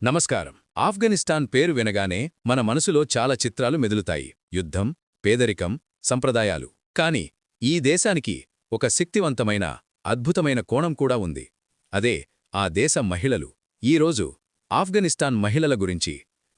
నమస్కారం. ఆఫ్ఘనిస్తాన్ పేరు వినగానే మన మనసులో చాలా చిత్రాలు మెదులుతాయి. యుద్ధం, పేదరికం, సంప్రదాయాలు. కాని ఈ దేశానికి ఒక శక్తివంతమైన, అద్భుతమైన కోణం కూడా ఉంది. అదే ఆ దేశ మహిళలు. ఈరోజు ఆఫ్ఘనిస్తాన్ మహిళల గురించి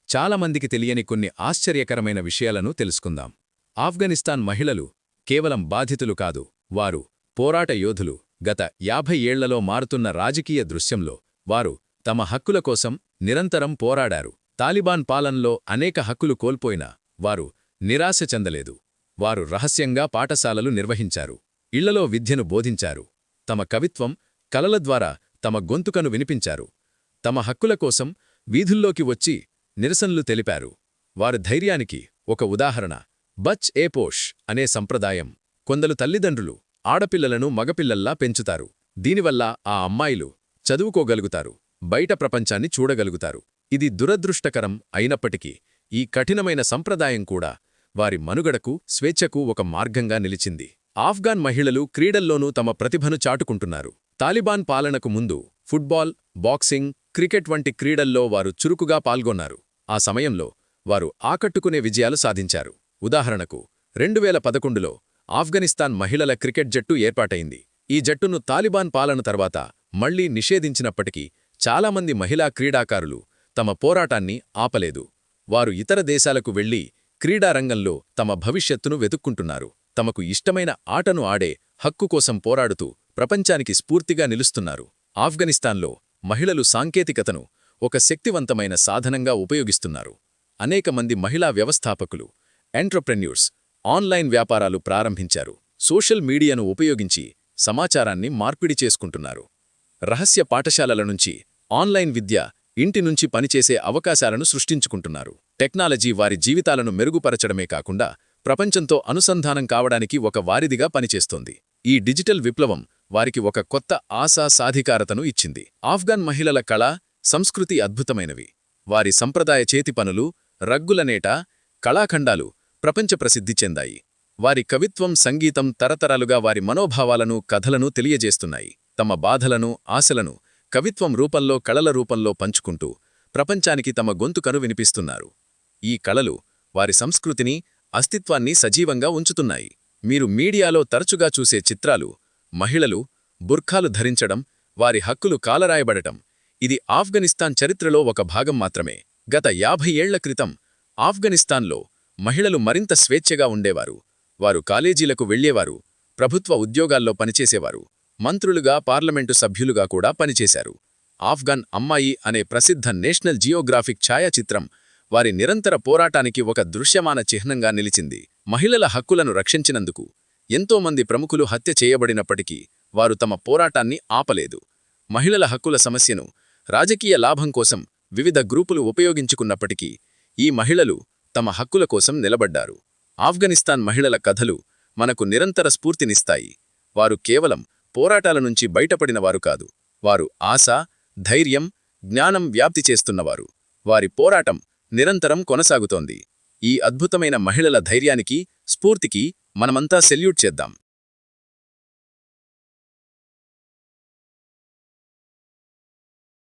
చాలామందికి తెలియని కొన్ని ఆశ్చర్యకరమైన విషయాలను తెలుసుకుందాం. ఆఫ్ఘనిస్తాన్ మహిళలు కేవలం బాధితులు కాదు, వారు పోరాట యోధులు. గత 50 ఏళ్లలో మారుతున్న రాజకీయ దృశ్యంలో వారు తమ హక్కుల కోసం నిరంతరం పోరాడారు. తాలిబాన్ పాలనలో అనేక హక్కులు కోల్పోయినా వారు నిరాశ చెందలేదు. వారు రహస్యంగా పాఠశాలలు నిర్వహించారు, ఇళ్లలో విద్యను బోధించారు, తమ కవిత్వం, కలల ద్వారా తమ గొంతుకను వినిపించారు. తమ హక్కుల కోసం వీధుల్లోకి వచ్చి నిరసనలు తెలిపారు. వారి ధైర్యానికి ఒక ఉదాహరణ బచ్ ఏ పోష్ అనే సంప్రదాయం. కొందరు తల్లిదండ్రులు ఆడపిల్లలను మగపిల్లల్లా పెంచుతారు. దీనివల్ల ఆ అమ్మాయిలు చదువుకోగలుగుతారు, బయట ప్రపంచాన్ని చూడగలుగుతారు. ఇది దురదృష్టకరం అయినప్పటికీ ఈ కఠినమైన సంప్రదాయం కూడా వారి మనుగడకు, స్వేచ్ఛకు ఒక మార్గంగా నిలిచింది. ఆఫ్ఘాన్ మహిళలు క్రీడల్లోనూ తమ ప్రతిభను చాటుకుంటున్నారు. తాలిబాన్ పాలనకు ముందు ఫుట్బాల్, బాక్సింగ్, క్రికెట్ వంటి క్రీడల్లో వారు చురుకుగా పాల్గొన్నారు. ఆ సమయంలో వారు ఆకట్టుకునే విజయాలు సాధించారు. ఉదాహరణకు 2011లో ఆఫ్ఘనిస్తాన్ మహిళల క్రికెట్ జట్టు ఏర్పాటైంది. ఈ జట్టును తాలిబాన్ పాలన తర్వాత మళ్లీ నిషేధించినప్పటికీ చాలామంది మహిళా క్రీడాకారులు తమ పోరాటాన్ని ఆపలేదు. వారు ఇతర దేశాలకు వెళ్లి క్రీడారంగంలో తమ భవిష్యత్తును వెతుక్కుంటున్నారు. తమకు ఇష్టమైన ఆటను ఆడే హక్కు కోసం పోరాడుతూ ప్రపంచానికి స్ఫూర్తిగా నిలుస్తున్నారు. ఆఫ్ఘనిస్తాన్లో మహిళలు సాంకేతికతను ఒక శక్తివంతమైన సాధనంగా ఉపయోగిస్తున్నారు. అనేక మంది మహిళా వ్యవస్థాపకులు, ఎంట్రప్రెన్యూర్స్ ఆన్లైన్ వ్యాపారాలు ప్రారంభించారు. సోషల్ మీడియాను ఉపయోగించి సమాచారాన్ని మార్పిడి చేసుకుంటున్నారు. రహస్య పాఠశాలల నుంచి ఆన్లైన్ విద్య, ఇంటి నుంచి పనిచేసే అవకాశాలను సృష్టించుకుంటున్నారు. టెక్నాలజీ వారి జీవితాలను మెరుగుపరచడమే కాకుండా ప్రపంచంతో అనుసంధానం కావడానికి ఒక వారిదిగా పనిచేస్తోంది. ఈ డిజిటల్ విప్లవం వారికి ఒక కొత్త ఆశా సాధికారతను ఇచ్చింది. ఆఫ్ఘన్ మహిళల కళ, సంస్కృతి అద్భుతమైనవి. వారి సంప్రదాయ చేతి పనులు, రగ్గులనేట, కళాఖండాలు ప్రపంచ ప్రసిద్ధి చెందాయి. వారి కవిత్వం, సంగీతం తరతరాలుగా వారి మనోభావాలను, కథలను తెలియజేస్తున్నాయి. తమ బాధలను, ఆశలను కవిత్వం రూపంలో, కళల రూపంలో పంచుకుంటూ ప్రపంచానికి తమ గొంతుకను వినిపిస్తున్నారు. ఈ కళలు వారి సంస్కృతిని, అస్తిత్వాన్ని సజీవంగా ఉంచుతున్నాయి. మీరు మీడియాలో తరచుగా చూసే చిత్రాలు మహిళలు బుర్ఖాలు ధరించడం, వారి హక్కులు కాలరాయబడటం, ఇది ఆఫ్ఘనిస్తాన్ చరిత్రలో ఒక భాగం మాత్రమే. గత 50 ఏళ్ల క్రితం ఆఫ్ఘనిస్తాన్లో మహిళలు మరింత స్వేచ్ఛగా ఉండేవారు. వారు కాలేజీలకు వెళ్లేవారు, ప్రభుత్వ ఉద్యోగాల్లో పనిచేసేవారు, మంత్రులుగా, పార్లమెంటు సభ్యులుగా కూడా పనిచేశారు. ఆఫ్ఘన్ అమ్మాయి అనే ప్రసిద్ధ నేషనల్ జియోగ్రాఫిక్ ఛాయాచిత్రం వారి నిరంతర పోరాటానికి ఒక దృశ్యమాన చిహ్నంగా నిలిచింది. మహిళల హక్కులను రక్షించినందుకు ఎంతోమంది ప్రముఖులు హత్య చేయబడినప్పటికీ వారు తమ పోరాటాన్ని ఆపలేదు. మహిళల హక్కుల సమస్యను రాజకీయ లాభం కోసం వివిధ గ్రూపులు ఉపయోగించుకున్నప్పటికీ ఈ మహిళలు తమ హక్కుల కోసం నిలబడ్డారు. ఆఫ్ఘనిస్తాన్ మహిళల కథలు మనకు నిరంతర స్ఫూర్తినిస్తాయి. వారు కేవలం పోరాటాల నుంచి బయటపడినవారు కాదు, వారు ఆశ, ధైర్యం, జ్ఞానం వ్యాప్తి చేస్తున్నవారు. వారి పోరాటం నిరంతరం కొనసాగుతోంది. ఈ అద్భుతమైన మహిళల ధైర్యానికి, స్ఫూర్తికి మనమంతా సెల్యూట్ చేద్దాం.